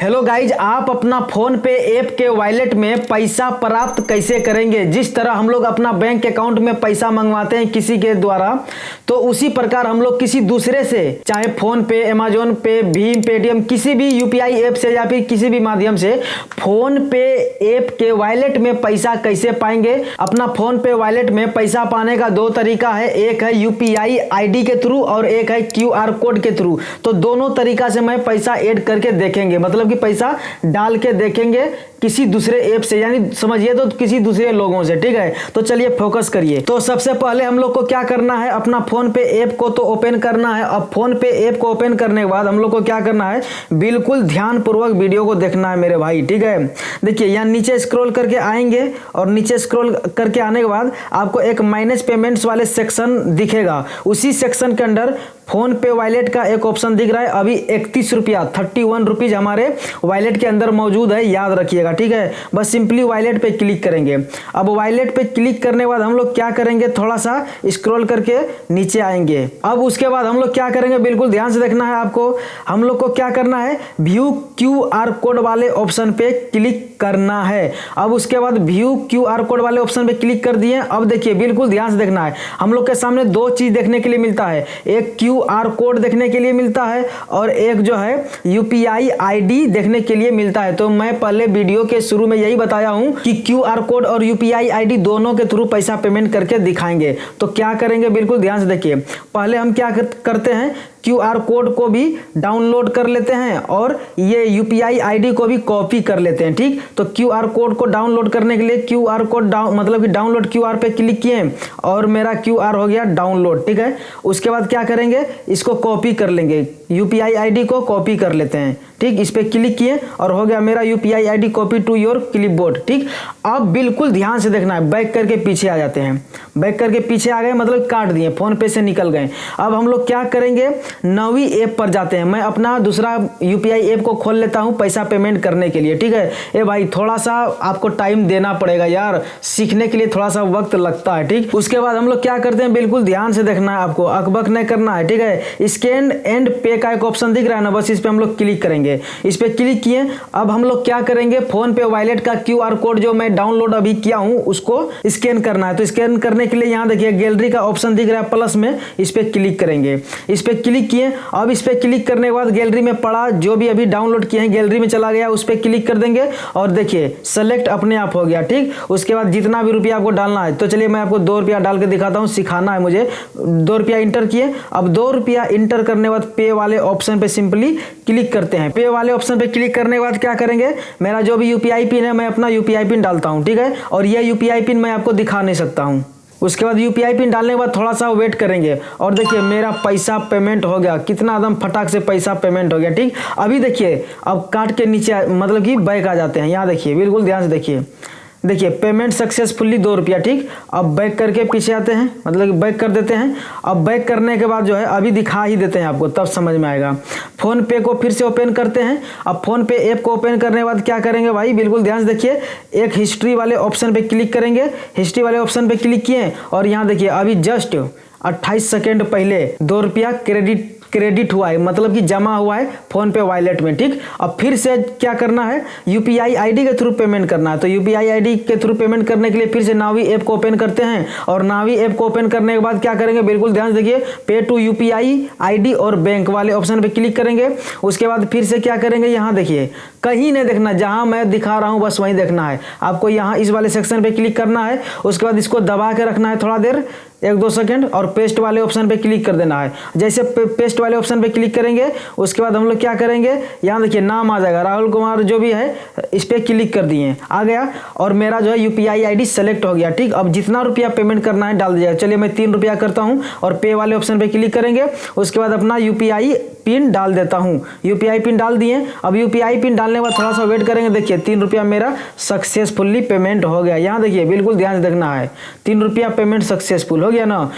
Hello guys, आप अपना phone पे ऐप के वॉलेट में पैसा प्राप्त कैसे करेंगे। जिस तरह हम लोग अपना बैंक अकाउंट में पैसा मंगवाते हैं किसी के द्वारा, तो उसी प्रकार हम लोग किसी दूसरे से, चाहे फोन पे, अमेजोन पे, भीम, पेटीएम, किसी भी यूपीआई ऐप से या फिर किसी भी माध्यम से फोन पे ऐप के वॉलेट में पैसा कैसे पाएंगे। अपना फोन पे वॉलेट में पैसा पाने का दो तरीका है, एक है यूपीआई आईडी के थ्रू और एक है क्यूआर कोड के थ्रू। तो दोनों तरीका से मैं पैसा ऐड करके देखेंगे, मतलब कि पैसा डाल के देखेंगे किसी दूसरे ऐप से, यानी समझिए तो किसी दूसरे लोगों से। ठीक है, तो चलिए फोकस करिए। तो सबसे पहले हम लोग को क्या करना है, अपना फोन पे ऐप को तो ओपन करना है। अब फोन पे ऐप को ओपन करने के बाद हम लोग को क्या करना है, बिल्कुल ध्यानपूर्वक वीडियो को देखना है मेरे भाई। ठीक है, देखिए यहाँ नीचे स्क्रॉल करके आएंगे और नीचे स्क्रॉल करके आने के बाद आपको एक माइनस पेमेंट्स वाले सेक्शन दिखेगा। उसी सेक्शन के अंदर फोन पे वॉलेट का एक ऑप्शन दिख रहा है। अभी 31 रुपया 31 रुपीज हमारे वॉलेट के अंदर मौजूद है, याद रखिएगा। ठीक है, बस सिंपली वॉलेट पे क्लिक करेंगे। अब वॉलेट पे क्लिक करने के बाद हम लोग क्या करेंगे, थोड़ा सा स्क्रॉल करके नीचे आएंगे। अब उसके बाद हम लोग क्या करेंगे, बिल्कुल ध्यान से देखना है आपको। हम लोग को क्या करना है, व्यू क्यूआर कोड वाले ऑप्शन पे क्लिक करना है। अब उसके बाद व्यू क्यूआर कोड वाले ऑप्शन पे क्लिक कर दिए। अब देखिए बिल्कुल ध्यान से देखना है, हम लोग के सामने दो चीज देखने के लिए मिलता है, एक क्यूआर कोड देखने के लिए मिलता है और एक जो है यूपीआई आईडी देखने के लिए मिलता है। तो मैं पहले वीडियो के शुरू में यही बताया हूं कि क्यूआर कोड और यूपीआई आईडी दोनों के थ्रू पैसा पेमेंट करके दिखाएंगे। तो क्या करेंगे, बिल्कुल ध्यान से देखिए। पहले हम क्या करते हैं, क्यूआर कोड को भी डाउनलोड कर लेते हैं और ये यूपीआई आईडी को भी कॉपी कर लेते हैं। ठीक, तो क्यूआर कोड को डाउनलोड करने के लिए क्यूआर कोड मतलब कि डाउनलोड क्यूआर पे क्लिक किए और मेरा क्यूआर हो गया डाउनलोड। ठीक है, उसके बाद क्या करेंगे, इसको कॉपी कर लेंगे, यूपीआई आईडी को कॉपी कर लेते हैं। ठीक, इस पे क्लिक किए और हो गया मेरा UPI ID copy to your clipboard. ठीक, अब बिल्कुल ध्यान से देखना है, बैक करके पीछे आ जाते हैं। बैक करके पीछे आ गए मतलब काट दिए, फोन पे से निकल गए। अब हम लोग क्या करेंगे, नवी ऐप पर जाते हैं। मैं अपना दूसरा यूपीआई ऐप को खोल लेता हूं पैसा पेमेंट करने के लिए। ठीक है, ए भाई थोड़ा सा आपको टाइम देना पड़ेगा यार, सीखने के लिए थोड़ा सा वक्त लगता है। ठीक, उसके बाद हम लोग क्या करते हैं, बिल्कुल ध्यान से देखना है आपको, अकबक नहीं करना है। ठीक है, स्कैन एंड पे का एक ऑप्शन दिख रहा है ना, बस इस पे हम लोग क्लिक करेंगे। इस पे क्लिक किए। अब हम लोग क्या करेंगे, फोन पे वॉलेट का क्यूआर कोड जो मैं डाउनलोड अभी किया हूं उसको स्कैन करना है। तो स्कैन करने के लिए यहां देखिए गैलरी का ऑप्शन दिख रहा है प्लस में, इस पे क्लिक करेंगे। इस पे क्लिक किए। अब इस पे क्लिक करने के बाद गैलरी में पड़ा जो भी अभी डाउनलोड किए हैं गैलरी में चला गया, उस पे क्लिक कर देंगे और देखिए सेलेक्ट अपने आप हो गया। ठीक, उसके बाद जितना भी रुपया आपको डालना है, तो चलिए मैं आपको 2 रुपया डाल के दिखाता हूं, सिखाना है मुझे। 2 रुपया इंटर किए। अब 2 रुपया इंटर करने के बाद पे वाले ऑप्शन पे सिंपली क्लिक करते हैं। पे वाले ऑप्शन पे क्लिक करने के बाद क्या करेंगे, मेरा जो भी यूपीआई पिन है मैं अपना यूपीआई पिन डालता हूं। ठीक है, और ये यूपीआई पिन मैं आपको दिखा नहीं सकता हूं। उसके बाद यूपीआई पिन डालने के बाद थोड़ा सा वेट करेंगे और देखिए मेरा पैसा पेमेंट हो गया, कितना एकदम फटाक से पैसा पेमेंट हो गया। ठीक, अभी देखिए अब काट के नीचे मतलब कि बैक आ जाते हैं। यहाँ देखिए बिल्कुल ध्यान से देखिए, देखिए पेमेंट सक्सेसफुली 2 रुपया। ठीक, अब बैक करके पीछे आते हैं, मतलब कि बैक कर देते हैं। अब बैक करने के बाद जो है अभी दिखा ही देते हैं आपको, तब समझ में आएगा। फोन पे को फिर से ओपन करते हैं। अब फोन पे ऐप को ओपन करने के बाद क्या करेंगे भाई, बिल्कुल ध्यान से देखिए, एक हिस्ट्री वाले ऑप्शन पे क्लिक करेंगे। हिस्ट्री वाले ऑप्शन पे क्लिक किए और यहाँ देखिए अभी जस्ट 28 सेकेंड पहले 2 रुपया क्रेडिट हुआ है, मतलब कि जमा हुआ है फोन पे वॉलेट में। ठीक, अब फिर से क्या करना है, यूपीआई आईडी के थ्रू पेमेंट करना है। तो यूपीआई आईडी के थ्रू पेमेंट करने के लिए फिर से नावी ऐप को ओपन करते हैं और नावी ऐप को ओपन करने के बाद क्या करेंगे, बिल्कुल ध्यान से देखिए, पे टू यूपीआई आईडी और बैंक वाले ऑप्शन पे क्लिक करेंगे। उसके बाद फिर से क्या करेंगे, यहाँ देखिए कहीं नहीं देखना, जहां मैं दिखा रहा हूं बस वहीं देखना है आपको। यहाँ इस वाले सेक्शन पे क्लिक करना है, उसके बाद इसको दबा के रखना है थोड़ा देर, 1-2 सेकंड, और पेस्ट वाले ऑप्शन पे क्लिक कर देना है। जैसे पेस्ट वाले ऑप्शन पे क्लिक करेंगे उसके बाद हम लोग क्या करेंगे, यहाँ देखिए नाम आ जाएगा राहुल कुमार जो भी है, इस पे क्लिक कर दिए, आ गया और मेरा जो है यूपीआई आईडी सेलेक्ट हो गया। ठीक, अब जितना रुपया पेमेंट करना है डाल दिया। चलिए मैं 3 रुपया करता हूँ और पे वाले ऑप्शन पे क्लिक करेंगे। उसके बाद अपना यूपीआई पिन डाल देता हूँ, यूपीआई पिन डाल दिए। अब यूपीआई पिन डालने के बाद थोड़ा सा वेट करेंगे, देखिए 3 रुपया मेरा सक्सेसफुली पेमेंट हो गया। यहाँ देखिए बिल्कुल ध्यान से देखना है, 3 रुपया पेमेंट सक्सेसफुल हो गया ना।